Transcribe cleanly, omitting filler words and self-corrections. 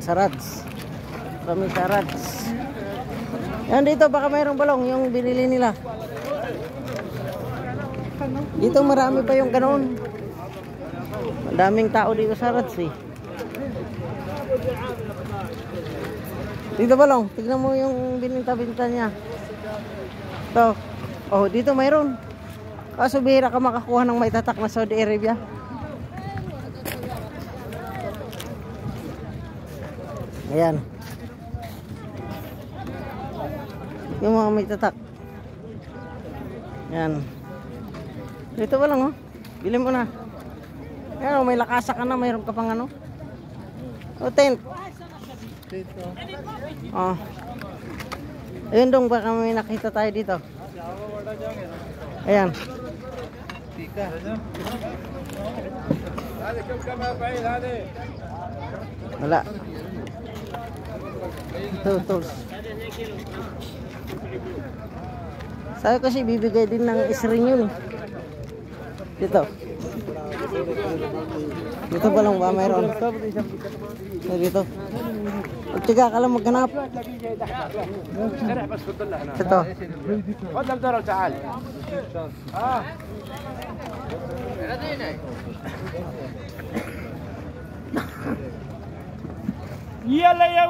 Sarads. Kami Sarads. Yan dito, baka mayroong balong yung binili nila. Dito marami pa yung ganoon. Madaming tao dito sa Sarads eh. Dito balong, tignan mo yung bininta-binta niya. Ito. Oh, dito mayroon. Kaso bihira ka makakuha ng maitatak na Saudi Arabia. Ayan. Yung mga maitatak. Ayan. Dito ba lang oh. Bili mo na. Ayan oh, may lakasa ka na. Mayroon ka pang ano. O tent. Dito. Oh. Ayun dong, baka may nakita tayo dito. Ayan. Wala. Ito. Sabi kasi bibigay din ng isring yun. Dito. Dito pa lang ba mayroon? Dito. Tiga ka lang maghanap. Ito. Yalla ya